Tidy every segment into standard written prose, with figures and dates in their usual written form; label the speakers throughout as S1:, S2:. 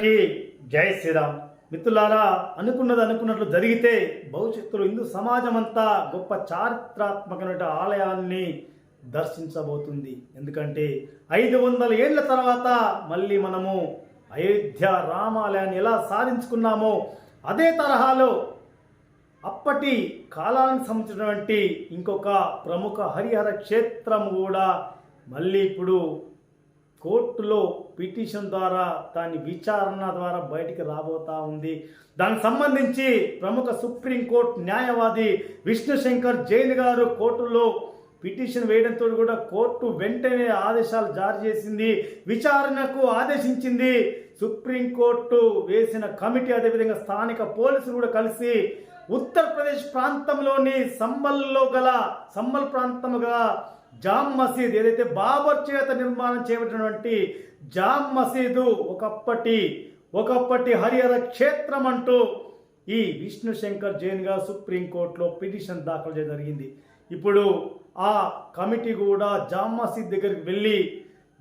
S1: అందరికీ జై శ్రీరామ్. మిత్రులారా, అనుకున్నట్లు జరిగితే భవిష్యత్తులో హిందూ సమాజం అంతా గొప్ప చారిత్రాత్మకమైన ఆలయాన్ని దర్శించబోతుంది. ఎందుకంటే 500 ఏళ్ల తర్వాత మళ్ళీ మనము అయోధ్య రామాలయాన్ని ఎలా సాధించుకున్నామో అదే తరహాలో అప్పటి కాలానికి సంబంధించినటువంటి ఇంకొక ప్రముఖ హరిహర క్షేత్రం కూడా మళ్ళీ ఇప్పుడు కోర్టులో పిటిషన్ ద్వారా దాని విచారణ ద్వారా బయటికి రాబోతా ఉంది. దానికి సంబంధించి ప్రముఖ సుప్రీంకోర్టు న్యాయవాది విష్ణుశంకర్ జైన్ గారు కోర్టులో పిటిషన్ వేయడంతో కూడా కోర్టు వెంటనే ఆదేశాలు జారీ చేసింది, విచారణకు ఆదేశించింది. సుప్రీంకోర్టు వేసిన కమిటీ అదేవిధంగా స్థానిక పోలీసులు కూడా కలిసి ఉత్తరప్రదేశ్ ప్రాంతంలోని సంబల్ ప్రాంతముగా జామ్ మసీద్, ఏదైతే బాబర్ చేత నిర్మాణం చేయబడినటువంటి జామ్ మసీదు ఒకప్పటి హరిహర క్షేత్రం అంటూ ఈ విష్ణుశంకర్ జైన్ గారు సుప్రీంకోర్టులో పిటిషన్ దాఖలు చేయడం జరిగింది. ఇప్పుడు ఆ కమిటీ కూడా జామ్ మసీద్ దగ్గరికి వెళ్ళి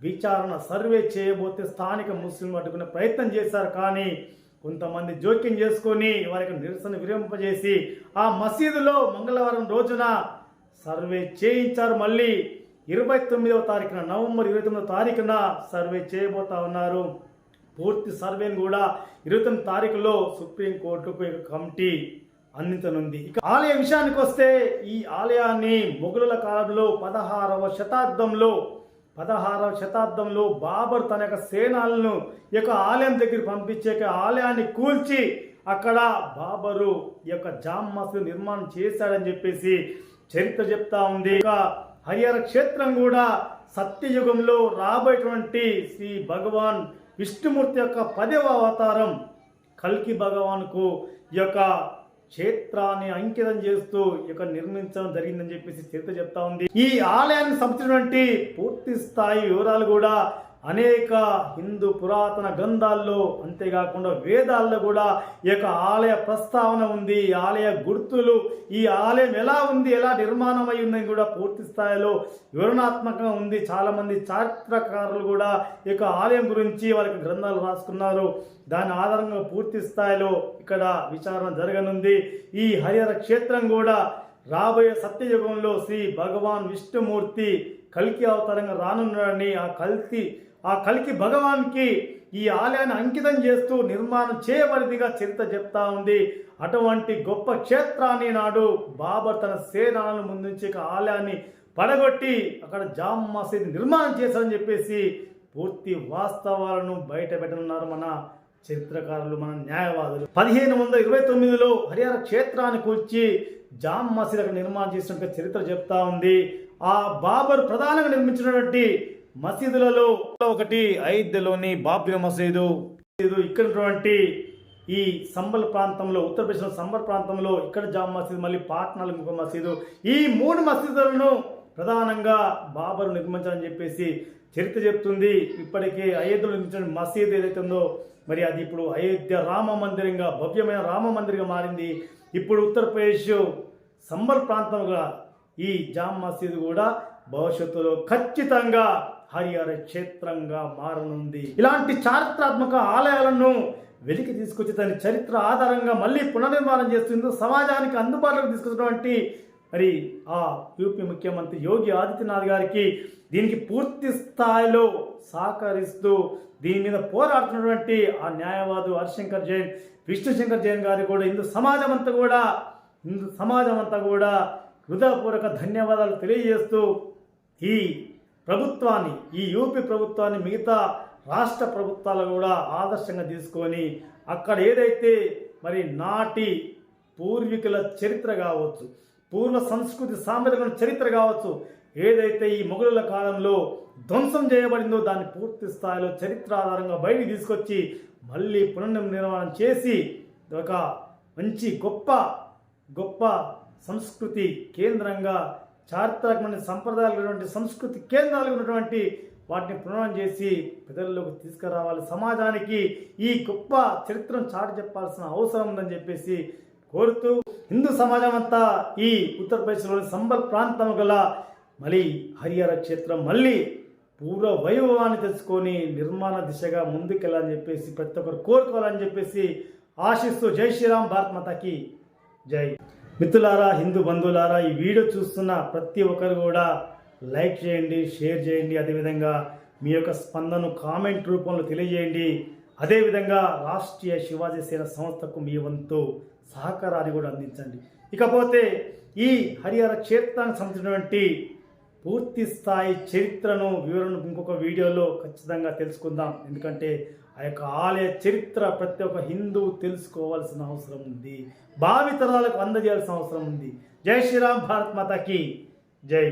S1: విచారణ సర్వే చేయబోతే స్థానిక ముస్లింలు అడ్డుకునే ప్రయత్నం చేశారు. కానీ కొంతమంది జోక్యం చేసుకొని వారికి నిరసన విరమింపజేసి ఆ మసీదులో మంగళవారం రోజున సర్వే చేయించారు. మళ్ళీ 29వ తారీఖున నవంబర్ 29వ తారీఖున సర్వే చేయబోతా ఉన్నారు. పూర్తి సర్వేను కూడా 29 తారీఖులో సుప్రీంకోర్టుకు కమిటీ అందించనుంది. ఇక ఆలయ విషయానికి వస్తే ఈ ఆలయాన్ని మొఘలుల కాలంలో 16వ శతాబ్దంలో బాబర్ తన యొక్క సేనాలను ఈ యొక్క ఆలయం దగ్గర పంపించే ఆలయాన్ని కూల్చి అక్కడ బాబరు ఈ యొక్క జామ్ మసీద్ నిర్మాణం చేశాడని చెప్పేసి చరిత్ర చెప్తా ఉంది. ఇక హరిహర క్షేత్రం కూడా సత్యయుగంలో రాబోయేటువంటి శ్రీ భగవాన్ విష్ణుమూర్తి యొక్క 10వ అవతారం కల్కి భగవాన్కు ఈ యొక్క క్షేత్రాన్ని అంకితం చేస్తూ నిర్మించడం జరిగిందని చెప్పేసి చరిత్ర చెప్తా ఉంది. ఈ ఆలయానికి సంబంధించినటువంటి పూర్తి స్థాయి వివరాలు కూడా అనేక హిందూ పురాతన గ్రంథాల్లో, అంతేకాకుండా వేదాల్లో కూడా ఈ యొక్క ఆలయ ప్రస్తావన ఉంది. ఈ ఆలయ గుర్తులు, ఈ ఆలయం ఎలా ఉంది, ఎలా నిర్మాణం అయి ఉందని కూడా పూర్తి స్థాయిలో వివరణాత్మకంగా ఉంది. చాలామంది చారిత్రకారులు కూడా ఈ యొక్క ఆలయం గురించి వారికి గ్రంథాలు రాసుకున్నారు. దాని ఆధారంగా పూర్తి స్థాయిలో ఇక్కడ విచారణ జరగనుంది. ఈ హరిహర క్షేత్రం కూడా రాబోయే సత్యయుగంలో శ్రీ భగవాన్ విష్ణుమూర్తి కల్కి అవతారంగా రానున్నాడని, ఆ కల్కి భగవాన్కి ఈ ఆలయాన్ని అంకితం చేస్తూ నిర్మాణం చేయబడిదిగా చరిత్ర చెప్తా ఉంది. అటువంటి గొప్ప క్షేత్రాన్ని నాడు బాబర్ తన సేనాలను ముందుంచి ఆలయాన్ని పడగొట్టి అక్కడ జామ్ మసీద్ నిర్మాణం చేశారని చెప్పేసి పూర్తి వాస్తవాలను బయట పెట్టనున్నారు మన చరిత్రకారులు, మన న్యాయవాదులు. 1529లో హరిహర క్షేత్రాన్ని కూల్చి జామ్ మసీద్ అక్కడ నిర్మాణం చేసినట్టు చరిత్ర చెప్తా ఉంది. ఆ బాబర్ ప్రధానంగా నిర్మించినటువంటి మసీదులలో ఒకటి అయోధ్యలోని బాబ్రీ మసీదు, ఇక్కడ ఈ సంబల్ ప్రాంతంలో, ఉత్తరప్రదేశ్ సంబల్ ప్రాంతంలో ఇక్కడ జామ్ మసీద్, మళ్ళీ పాట్నాలో ఇంకొక మసీదు. ఈ 3 మసీదులను ప్రధానంగా బాబరు నిర్మించాలని చెప్పేసి చరిత్ర చెప్తుంది. ఇప్పటికే అయోధ్యలో నిర్మించిన మసీద్ ఏదైతే ఉందో మరి అది ఇప్పుడు అయోధ్య రామ మందిరంగా, భవ్యమైన రామ మందిరంగా మారింది. ఇప్పుడు ఉత్తరప్రదేశ్ సంబల్ ప్రాంతంగా ఈ జామ్ మసీద్ కూడా భవిష్యత్తులో ఖచ్చితంగా హరిహర క్షేత్రంగా మారనుంది. ఇలాంటి చారిత్రాత్మక ఆలయాలను వెలికి తీసుకొచ్చి దాని చరిత్ర ఆధారంగా మళ్ళీ పునర్నిర్మాణం చేస్తుంది, సమాజానికి అందుబాటులోకి తీసుకొచ్చినటువంటి మరి ఆ యూపీ ముఖ్యమంత్రి యోగి ఆదిత్యనాథ్ గారికి దీనికి పూర్తి స్థాయిలో సహకరిస్తూ దీని మీద పోరాడుతున్నటువంటి ఆ న్యాయవాదు హరిశంకర్ జైన్, విష్ణుశంకర్ జైన్ గారికి కూడా హిందూ సమాజం అంతా కూడా హృదయపూర్వక ధన్యవాదాలు తెలియజేస్తూ ఈ ప్రభుత్వాన్ని, ఈ యూపీ ప్రభుత్వాన్ని మిగతా రాష్ట్ర ప్రభుత్వాలు కూడా ఆదర్శంగా తీసుకొని అక్కడ ఏదైతే మరి నాటి పూర్వీకుల చరిత్ర కావచ్చు, పూర్వ సంస్కృతి సాంప్రదాయ చరిత్ర కావచ్చు, ఏదైతే ఈ మొఘలుల కాలంలో ధ్వంసం చేయబడిందో దాన్ని పూర్తి స్థాయిలో చరిత్ర ఆధారంగా బయటికి తీసుకొచ్చి మళ్ళీ పునర్నిర్మాణం చేసి ఒక మంచి గొప్ప సంస్కృతి కేంద్రంగా, చారిత్రకమైన సంప్రదాయాలు సంస్కృతి కేంద్రాలు ఉన్నటువంటి వాటిని పునర్నిర్మాణం చేసి ప్రజల్లోకి తీసుకురావాలి. సమాజానికి ఈ గొప్ప చరిత్రను చాటి చెప్పాల్సిన అవసరం ఉందని చెప్పేసి కోరుతూ హిందూ సమాజం అంతా ఈ ఉత్తరప్రదేశ్లోని సంబల్ ప్రాంతం గల మళ్ళీ హరిహర క్షేత్రం మళ్ళీ పూర్వ వైభవాన్ని తెచ్చుకొని నిర్మాణ దిశగా ముందుకెళ్ళాలని చెప్పేసి ప్రతి ఒక్కరు కోరుకోవాలని చెప్పేసి ఆశిస్తూ జై శ్రీరామ్, భారత్ మాతాకి జై. మిత్రులారా, హిందూ బంధువులారా, ఈ వీడియో చూస్తున్న ప్రతి ఒక్కరు కూడా లైక్ చేయండి, షేర్ చేయండి. అదేవిధంగా మీ యొక్క స్పందనను కామెంట్ రూపంలో తెలియజేయండి. అదేవిధంగా రాష్ట్రీయ శివాజీ సేన సంస్థకు మీ వంతు సహకారాన్ని కూడా అందించండి. ఇకపోతే ఈ హరిహర క్షేత్రానికి సంబంధించినటువంటి పూర్తి స్థాయి చరిత్రను వివరణ ఇంకొక వీడియోలో ఖచ్చితంగా తెలుసుకుందాం. ఎందుకంటే ఆ యొక్క ఆలయ చరిత్ర ప్రతి ఒక్క హిందువు తెలుసుకోవాల్సిన అవసరం ఉంది, భావితరాలకు అందజేయాల్సిన అవసరం ఉంది. జై శ్రీరామ్, భారత్ మాతాకి జై.